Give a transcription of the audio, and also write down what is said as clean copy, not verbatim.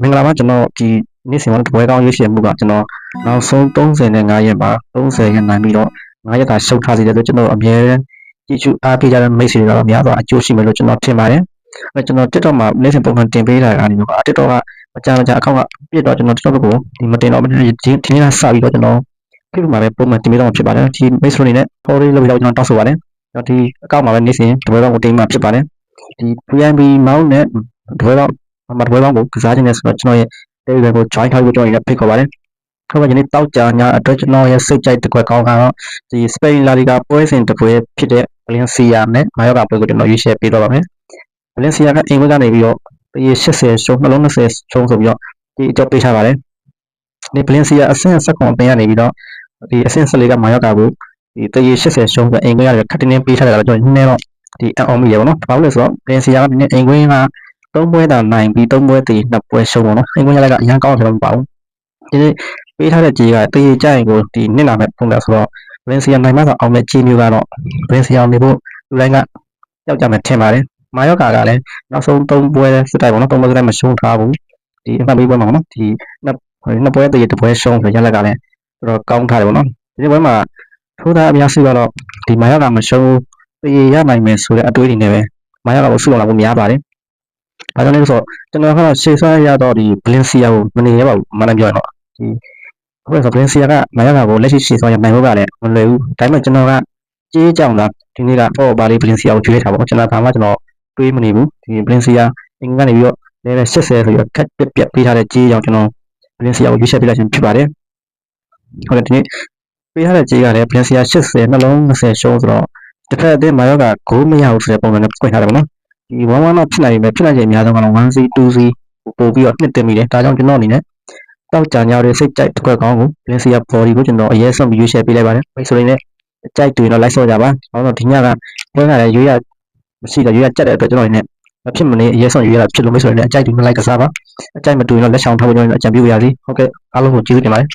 မင်္ဂလာပါကျွန်တော်ဒီနေ့စဉ်မှာတပွဲကောင်းရွေးချယ်မှုကကျွန်တော်နောက်ဆုံး35ရက်ပါ30ရက်နိုင်ပြီးတော့9ရက်သာရှုပ်ထားစီတယ်ဆိုကျွန်တော်အမြဲတမ်းကြည့်ရှုအားပေးကြတဲ့မိတ်ဆွေတွေကတော့များစွာအကျိုးရှိမယ်လို့ကျွန်တော်ထင်ပါတယ်အဲကျွန်တော် TikTok မှာနေ့စဉ်ပုံမှန်တင်ပေးတာကနေတော့ TikTok ကမကြာမကြာအကောင့်ကပြည့်တော့ကျွန်တော် TikTok ကိုဒီမတင်တော့ဒီနေ့ကစပြီးတော့ကျွန်တော် Facebook မှာပဲပုံမှန်တင်ပေးတော့ဖြစ်ပါတယ်ဒီမိတ်ဆွေတွေနဲ့ follow လုပ်ပြီးတော့ကျွန်တော်တောင်းဆိုပါတယ်ဒီအကောင့်မှာပဲနေ့စဉ်တပွဲကောင်းကိုတင်မှာဖြစ်ပါတယ်ဒီ PNB မောင်းနဲ့တပွဲကောင်းမတပွဲကောင်းကိုကစားခြင်းနဲ့ဆိုတော့ကျွန်တော်ရဲ့ Telegram ကို join ထားပြီးတော့ကျွန်တော်ဖိတ်ခေါ်ပါတယ်။ဟုတ်ကဲ့ဒီနေ့တောက်ကြညာအတွက်ကျွန်တော်ရဲ့စိတ်ကြိုက်တစ်ခွက်ကောင်းကတော့ဒီ Spain La Liga ပွဲစဉ်တစ်ပွဲဖြစ်တဲ့ Valencia နဲ့ Mallorca ပွဲကိုကျွန်တော်ရွေးချယ်ပေးတော့ပါမယ်။ Valencia ကအိမ်ဝက်ကနေပြီးတော့ဒီ80ရှုံးနှလုံး20ရှုံးဆိုပြီးတော့ဒီအကြောပေးထားပါတယ်။ဒီ Valencia အဆင့်7အပင်ကနေပြီးတော့ဒီအဆင့်14က Mallorca ကိုဒီတရေ80ရှုံးဆိုအိမ်ဝက်ရတယ်ခက်တင်းပေးထားတယ်ကျွန်တော်နည်းနည်းတော့ဒီအော်မီရပါတော့။ဘာလို့လဲဆိုတော့ Valencia ကဒီနေ့အိမ်ဝက်က3ပွဲသာနိုင်ပြီး3ပွဲတည်2ပွဲရှုံးပေါ့နော်အိမ်ဝင်ရလိုက်ကအရန်ကောင်းတယ်မပါဘူးဒီနေ့ပေးထားတဲ့ကြေးကတည်ကြရင်ကိုဒီနစ်လာမဲ့ပုံစံဆိုတော့ Valencia နိုင်မှဆိုအောင်မဲ့ကြေးမျိုးကတော့ Valencia နေဖို့လူတိုင်းကကြောက်ကြမယ်ထင်ပါတယ်မာယော့ကာကလည်းနောက်ဆုံး3ပွဲစစ်တိုက်ပေါ့နော်3ပွဲစစ်တိုက်မရှုံးထားဘူးဒီအမှတ်ပေးပွဲမှာပေါ့နော်ဒီနှစ်ပွဲတည်1ပွဲရှုံးဆိုရလက်ကလည်းတော်တော်ကောင်းထားတယ်ပေါ့နော်ဒီပွဲမှာထိုးသားအများစုကတော့ဒီမာယော့ကာမရှုံးတည်ရနိုင်မယ်ဆိုတဲ့အတွေးတွေနဲ့ပဲမာယော့ကာကိုစုအောင်လာဖို့များပါတယ်ဘာကြောင့်လဲဆိုတော့ကျွန်တော်ကတော့ရှေ့ဆွဲရတော့ဒီ Valencia ကိုမနေရပါဘူးမနက်ပြောရင်တော့ဒီအခုဆို Valencia ကMallorcaကိုလက်ရှိရှေ့ဆွဲရနိုင်ဖို့ကလည်းမလွယ်ဘူးဒါပေမဲ့ကျွန်တော်ကကြေးကြောင်တာဒီနေ့ကတော့ဘာလေး Valencia ကိုကျွေးထားပါတော့ကျွန်တော်ဘာမှကျွန်တော်တွေးမနေဘူးဒီ Valencia အင်္ဂကနေပြီးတော့လည်း80ဆိုပြီးတော့ခက်ပြက်ပေးထားတဲ့ကြေးကြောင်ကျွန်တော် Valencia ကိုရွေးချယ်ပေးလိုက်ခြင်းဖြစ်ပါတယ်ဟုတ်တယ်ဒီနေ့ပေးထားတဲ့ကြေးကလည်း Valencia 80နှလုံး20ရှုံးဆိုတော့တစ်ဖက်အသင်း Mallorca ဂိုးမရဘူးဆိုတဲ့ပုံစံနဲ့ဖွင့်ထားတယ်ပေါ့နော်ဒီ1-1တော့ဖြစ်နိုင်ပြီဖြစ်နိုင်ခြင်းအများဆုံးကတော့ 1C 2C ပို့ပြီးတော့နှစ်တင်မိတယ်ဒါကြောင့်ကျွန်တော်အနေနဲ့တောက်ကြညာတွေစိတ်ကြိုက်တစ်ခွက်ကောင်းကို Valencia body ကိုကျွန်တော်အရေးဆုံးပြီးရွေးချယ်ပေးလိုက်ပါတယ်မိတ်ဆွေတွေနဲ့ကြိုက်တွေတော့လိုက်ဆော့ကြပါဘာလို့ဒီညကပွဲကလည်းရွေးရမရှိတော့ရွေးရကြက်တဲ့အတွက်ကျွန်တော်အနေနဲ့မဖြစ်မနေအရေးဆုံးရွေးရတာဖြစ်လို့မိတ်ဆွေတွေနဲ့အကြိုက်တွေမလိုက်ကစားပါအကြိုက်မတူရင်တော့လက်ဆောင်ထားဖို့ကျွန်တော်အကြံပြုပါရစေဟုတ်ကဲ့အားလုံးကိုကျေးဇူးတင်ပါတယ်